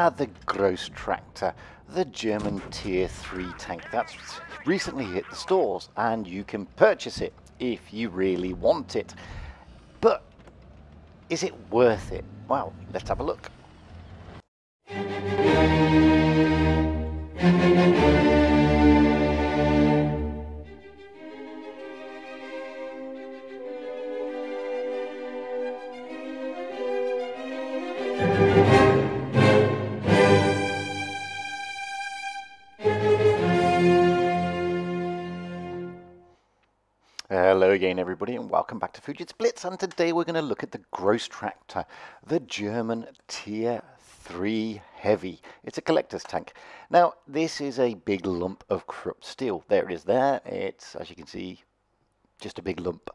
The Großtractor, the German Tier 3 tank that's recently hit the stores, and you can purchase it if you really want it. But is it worth it? Well, let's have a look. Hello again everybody, and welcome back to Fujit's Blitz, and today we're going to look at the Großtractor, the German Tier 3 Heavy. It's a collector's tank. Now this is a big lump of Krupp steel. There it is there. It's, as you can see, just a big lump.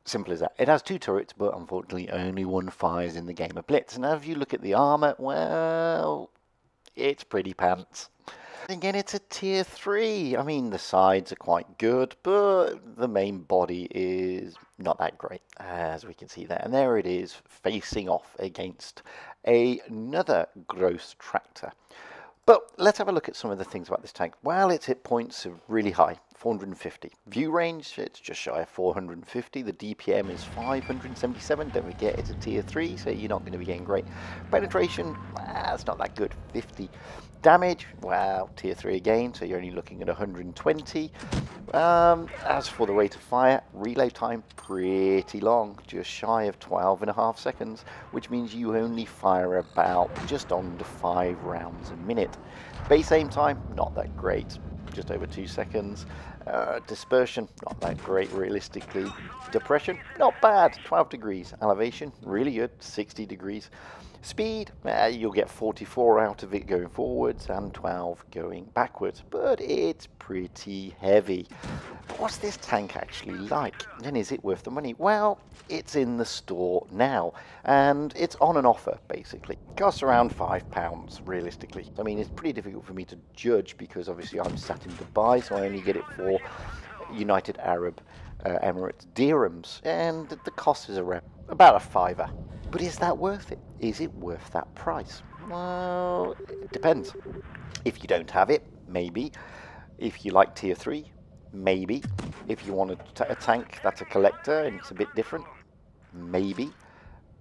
Simple as that. It has two turrets, but unfortunately only one fires in the game of Blitz. Now if you look at the armour, well, it's pretty pants. Again, it's a tier 3. I mean, the sides are quite good, but the main body is not that great, as we can see there. And there it is, facing off against another Großtractor. But let's have a look at some of the things about this tank. Well, its hit points are really high, 450. View range, it's just shy of 450. The DPM is 577. Don't forget, it's a tier 3, so you're not going to be getting great penetration. It's not that good, 50. Damage, well, tier 3 again, so you're only looking at 120. As for the rate of fire, reload time, pretty long, just shy of 12.5 seconds, which means you only fire about just under 5 rounds a minute. Base aim time, not that great, just over 2 seconds. Dispersion, not that great realistically. Depression, not bad, 12 degrees. Elevation, really good, 60 degrees. Speed, you'll get 44 out of it going forwards and 12 going backwards, but it's pretty heavy. But what's this tank actually like, and is it worth the money? Well, it's in the store now, and it's on an offer basically. It costs around £5 realistically. I mean, it's pretty difficult for me to judge because obviously I'm sat in Dubai, so I only get it for United Arab Emirates dirhams, and the cost is around about a £5. But is that worth it? Is it worth that price? Well, it depends. If you don't have it, maybe. If you like tier 3, maybe. If you want a tank that's a collector and it's a bit different, maybe.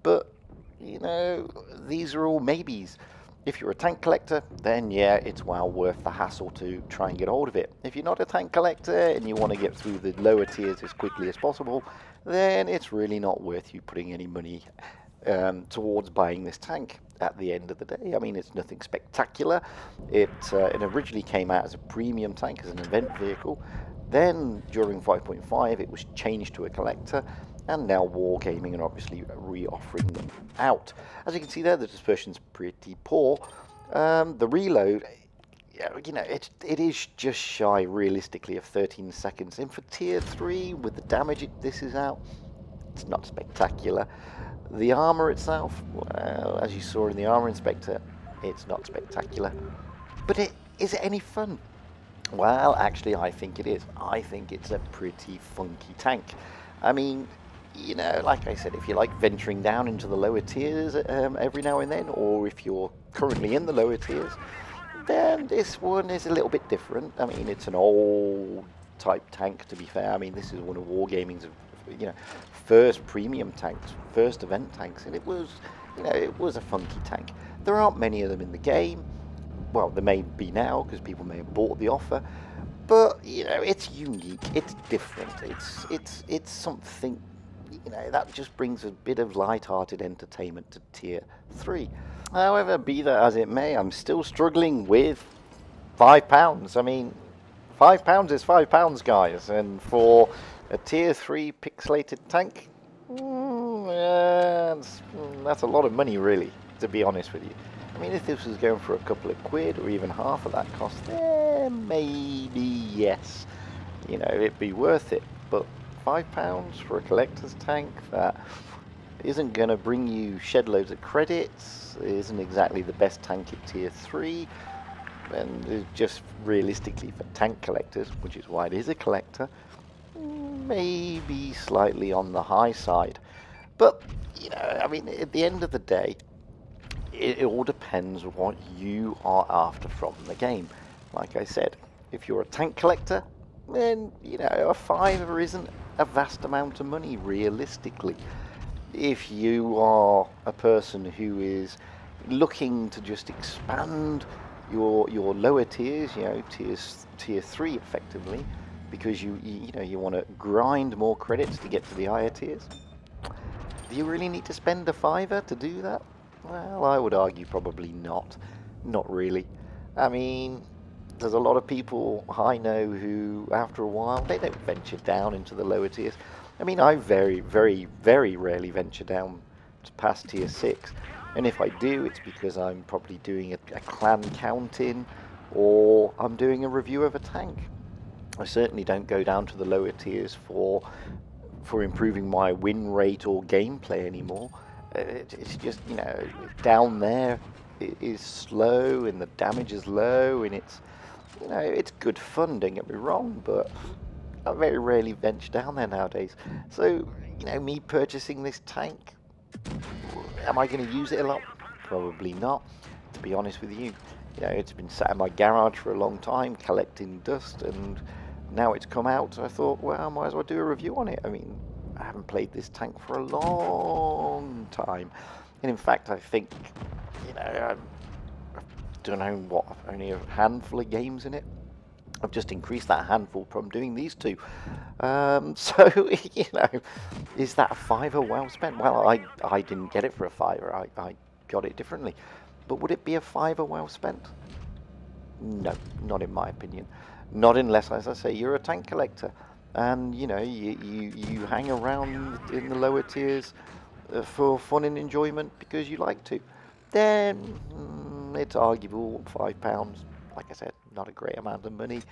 But, you know, these are all maybes. If you're a tank collector, then yeah, it's well worth the hassle to try and get hold of it. If you're not a tank collector and you want to get through the lower tiers as quickly as possible, then it's really not worth you putting any money towards buying this tank at the end of the day. I mean, it's nothing spectacular. It originally came out as a premium tank, as an event vehicle. Then during 5.5 it was changed to a collector, and now Wargaming are obviously re-offering them out. As you can see there, the dispersion's pretty poor. The reload, you know, it is just shy realistically of 13 seconds. And for tier 3, with the damage this is out, it's not spectacular. The armour itself, well, as you saw in the armour inspector, it's not spectacular. But is it any fun? Well, actually, I think it is. I think it's a pretty funky tank. I mean, you know, like I said, if you like venturing down into the lower tiers every now and then, or if you're currently in the lower tiers, then this one is a little bit different. I mean, it's an old type tank, to be fair. I mean, this is one of Wargaming's, you know, first premium tanks, first event tanks, and it was, you know, it was a funky tank. There aren't many of them in the game. Well, there may be now because people may have bought the offer, but you know, it's unique, it's different, it's something, you know, that just brings a bit of light-hearted entertainment to tier 3. However, be that as it may, I'm still struggling with £5. I mean, £5 is £5, guys, and for a tier 3 pixelated tank, that's a lot of money, really, to be honest with you. I mean, if this was going for a couple of quid or even half of that cost, then maybe yes, you know, it'd be worth it. But £5 for a collector's tank that isn't going to bring you shed loads of credits, isn't exactly the best tank at tier 3, and just realistically for tank collectors, which is why it is a collector, maybe slightly on the high side. But, you know, I mean, at the end of the day, it all depends what you are after from the game. Like I said, if you're a tank collector, then, you know, a fiver isn't a vast amount of money, realistically. If you are a person who is looking to just expand your lower tiers, you know, tier 3 effectively, because you know, you want to grind more credits to get to the higher tiers, do you really need to spend a fiver to do that? Well, I would argue probably not. Not really. I mean, there's a lot of people I know who, after a while, they don't venture down into the lower tiers. I mean, I very, very, very rarely venture down to past tier 6. And if I do, it's because I'm probably doing a clan count-in, or I'm doing a review of a tank. I certainly don't go down to the lower tiers for improving my win rate or gameplay anymore. It's just, you know, down there it is slow and the damage is low, and it's, you know, it's good fun, don't get me wrong, but I very rarely venture down there nowadays. So, you know, me purchasing this tank, am I going to use it a lot? Probably not, to be honest with you. You know, it's been sat in my garage for a long time collecting dust, and now it's come out, so I thought, well, I might as well do a review on it. I mean, I haven't played this tank for a long time, and in fact, I think, you know, I don't know what, only a handful of games in it. I've just increased that handful from doing these two. So, you know, is that a fiver well spent? Well, I didn't get it for a fiver. I got it differently. But would it be a fiver well spent? No, not in my opinion. Not unless, as I say, you're a tank collector, and, you know, you hang around in the lower tiers for fun and enjoyment because you like to. Then it's arguable. £5, like I said, not a great amount of money.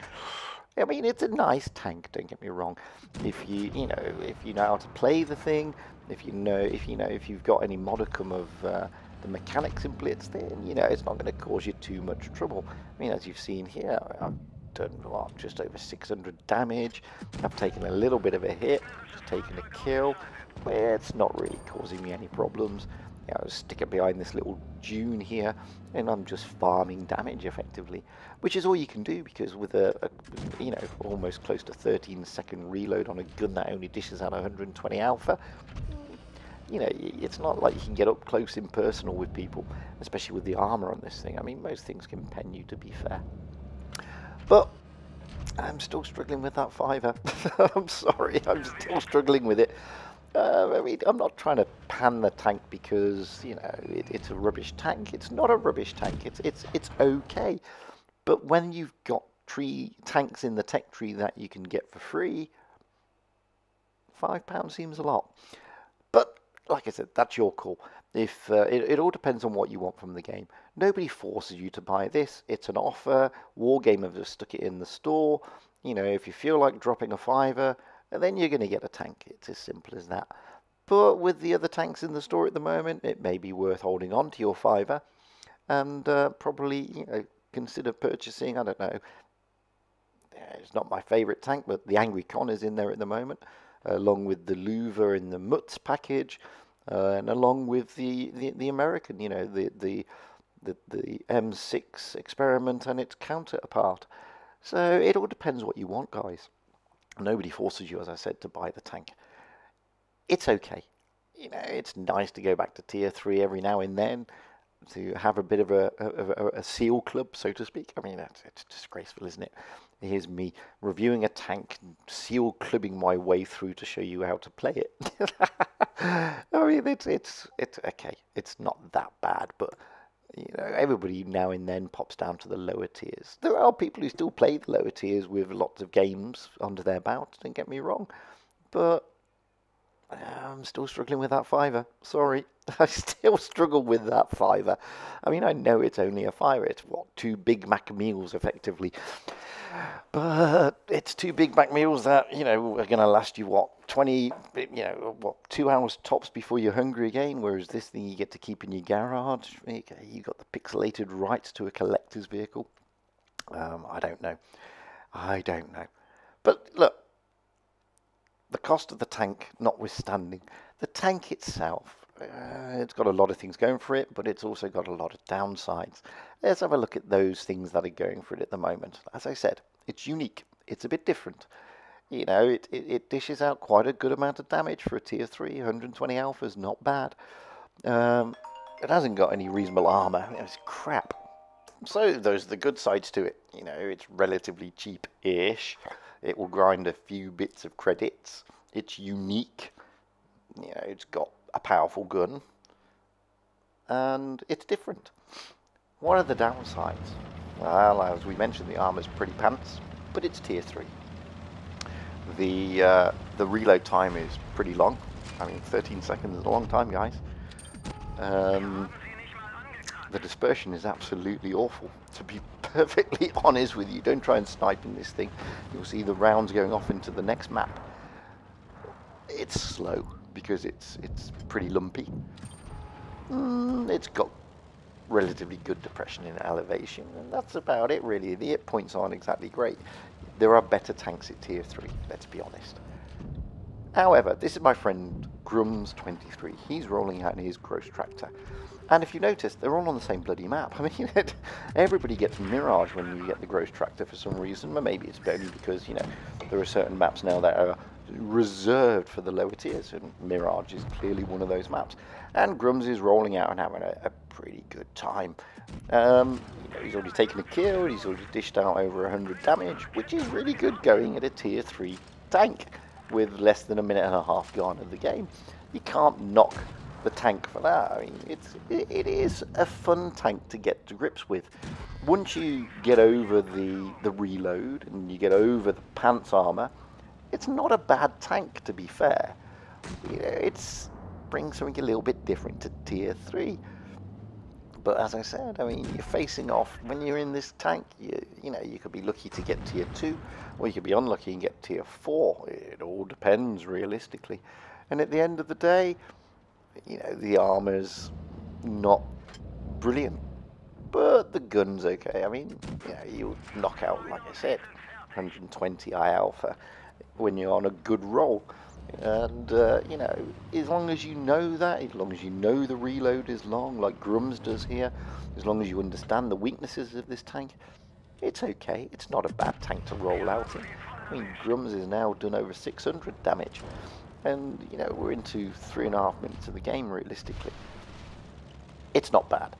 I mean, it's a nice tank, don't get me wrong. If you know how to play the thing, if you've got any modicum of the mechanics in Blitz, then, you know, it's not going to cause you too much trouble. I mean, as you've seen here, I've done, what, just over 600 damage. I've taken a little bit of a hit, just taken a kill. Well, it's not really causing me any problems. You know, stick it behind this little dune here, and I'm just farming damage effectively, which is all you can do, because with a you know, almost close to 13-second reload on a gun that only dishes out 120 alpha, you know, it's not like you can get up close and personal with people, especially with the armor on this thing. I mean, most things can pen you, to be fair. But I'm still struggling with that fiver. I'm sorry, I'm still struggling with it. I mean, I'm not trying to pan the tank because, you know, it's a rubbish tank. It's not a rubbish tank. It's okay. But when you've got tanks in the tech tree that you can get for free, £5 seems a lot. But like I said, that's your call. If it all depends on what you want from the game. Nobody forces you to buy this. It's an offer. Wargame have just stuck it in the store. You know, if you feel like dropping a fiver, then you're going to get a tank. It's as simple as that. But with the other tanks in the store at the moment, it may be worth holding on to your fiver, and probably, you know, consider purchasing, I don't know, it's not my favourite tank, but the Angry Con is in there at the moment, along with the Louvre and the Mutz package, and along with the American, you know, the M6 experiment and its counterpart. So it all depends what you want, guys. Nobody forces you, as I said, to buy the tank. It's okay. You know, it's nice to go back to tier 3 every now and then, to have a bit of a seal club, so to speak. I mean, it's disgraceful, isn't it? Here's me reviewing a tank, seal clubbing my way through to show you how to play it. I mean, it's okay. It's not that bad, but, you know, everybody now and then pops down to the lower tiers. There are people who still play the lower tiers with lots of games under their belt, don't get me wrong, but I'm still struggling with that fiver. Sorry, I still struggle with that fiver. I mean, I know it's only a fiver. It's, what, 2 Big Mac meals, effectively. But it's 2 Big Mac meals that, you know, are going to last you, what, 20, you know, what, 2 hours tops before you're hungry again, whereas this thing you get to keep in your garage. You got the pixelated rights to a collector's vehicle. I don't know. But look, the cost of the tank notwithstanding, the tank itself, It's got a lot of things going for it, but it's also got a lot of downsides. Let's have a look at those things that are going for it at the moment. As I said, it's unique. It's a bit different. You know, it dishes out quite a good amount of damage for a tier 3. 120 alpha is not bad. It hasn't got any reasonable armor. It's crap. So those are the good sides to it. You know, it's relatively cheap-ish. It will grind a few bits of credits. It's unique. You know, it's got a powerful gun. And it's different. What are the downsides? Well, as we mentioned, the armor's pretty pants, but it's tier 3. The reload time is pretty long. I mean, 13 seconds is a long time, guys. The dispersion is absolutely awful. To be perfectly honest with you, don't try and snipe in this thing. You'll see the rounds going off into the next map. It's slow because it's pretty lumpy. It's got relatively good depression in elevation, and that's about it really. The hit points aren't exactly great. There are better tanks at tier 3, let's be honest. However, this is my friend Grums23. He's rolling out in his Großtractor. And if you notice, they're all on the same bloody map. I mean, everybody gets Mirage when you get the Großtractor for some reason. But maybe it's only because, you know, there are certain maps now that are reserved for the lower tiers, and Mirage is clearly one of those maps. And Grums is rolling out and having a pretty good time. You know, he's already taken a kill, he's already dished out over 100 damage, which is really good going at a tier 3 tank with less than a minute and a half gone of the game. You can't knock the tank for that. I mean, it is a fun tank to get to grips with. Once you get over the reload and you get over the pants armor, it's not a bad tank, to be fair. You know, it's brings something a little bit different to tier 3. But as I said, I mean, you're facing off when you're in this tank. You know, you could be lucky to get tier 2, or you could be unlucky and get tier 4. It all depends, realistically. And at the end of the day, you know, the armor's not brilliant, but the gun's okay. I mean, you know, you knock out, like I said, 120 high alpha when you're on a good roll. And, you know, as long as you know that, as long as you know the reload is long, like Grums does here, as long as you understand the weaknesses of this tank, it's okay. It's not a bad tank to roll out in. I mean, Grums is now done over 600 damage. And, you know, we're into 3.5 minutes of the game, realistically. It's not bad.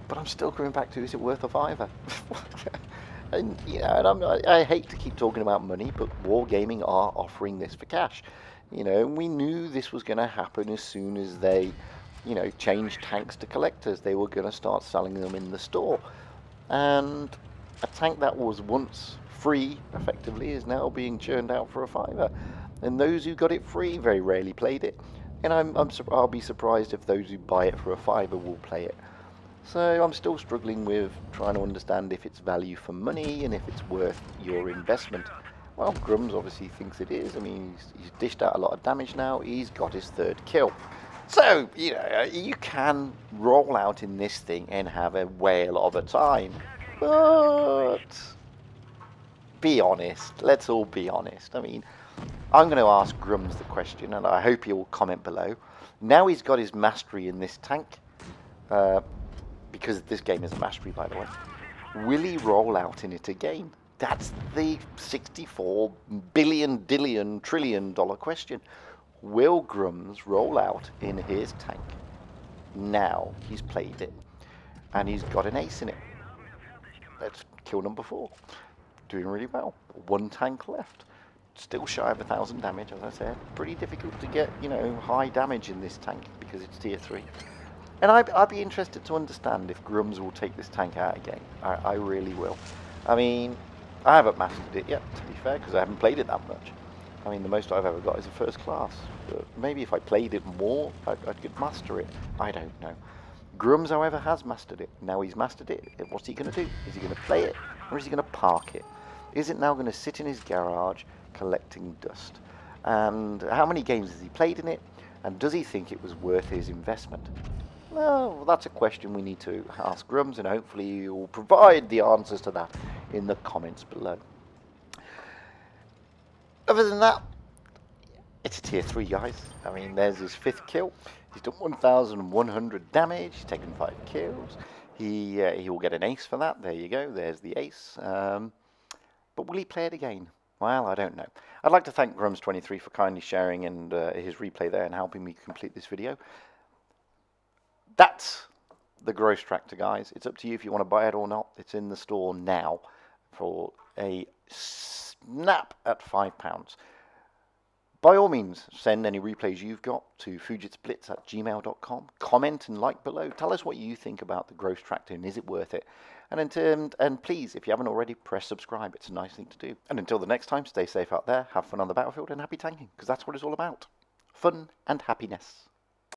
But I'm still coming back to, is it worth a fiver? And, you know, and I hate to keep talking about money, but Wargaming are offering this for cash. You know, we knew this was going to happen as soon as they, you know, changed tanks to collectors. They were going to start selling them in the store. And a tank that was once free, effectively, is now being churned out for a fiver. And those who got it free very rarely played it. And I'll be surprised if those who buy it for a fiver will play it. So I'm still struggling with trying to understand if it's value for money and if it's worth your investment. Well, Grums obviously thinks it is. I mean, he's dished out a lot of damage now. He's got his 3rd kill. So, you know, you can roll out in this thing and have a whale of a time. But be honest. Let's all be honest. I mean, I'm going to ask Grums the question, and I hope he will comment below. Now he's got his mastery in this tank, because this game is a mastery, by the way. Will he roll out in it again? That's the $64 trillion question. Will Grums roll out in his tank? Now he's played it, and he's got an ace in it. That's kill number 4. Doing really well. 1 tank left. Still shy of 1,000 damage, as I said. Pretty difficult to get, you know, high damage in this tank because it's tier 3. And I'd be interested to understand if Grums will take this tank out again. I really will. I mean, I haven't mastered it yet, to be fair, because I haven't played it that much. I mean, the most I've ever got is a 1st class. But maybe if I played it more, I could master it. I don't know. Grums, however, has mastered it. Now he's mastered it. What's he going to do? Is he going to play it, or is he going to park it? Is it now going to sit in his garage collecting dust? And how many games has he played in it? And does he think it was worth his investment? Well, that's a question we need to ask Grums, and hopefully he will provide the answers to that in the comments below. Other than that, It's a tier 3, guys. I mean, there's his 5th kill. He's done 1,100 damage. He's taken 5 kills. He will get an ace for that. There you go. There's the ace. But will he play it again? Well, I don't know. I'd like to thank Grums23 for kindly sharing and his replay there and helping me complete this video. That's the Großtractor, guys. It's up to you if you want to buy it or not. It's in the store now for a snap at £5. By all means, send any replays you've got to fujitsblitz@gmail.com. Comment and like below. Tell us what you think about the Großtractor and is it worth it. And please, if you haven't already, press subscribe. It's a nice thing to do. And until the next time, stay safe out there, have fun on the battlefield, and happy tanking, because that's what it's all about. Fun and happiness.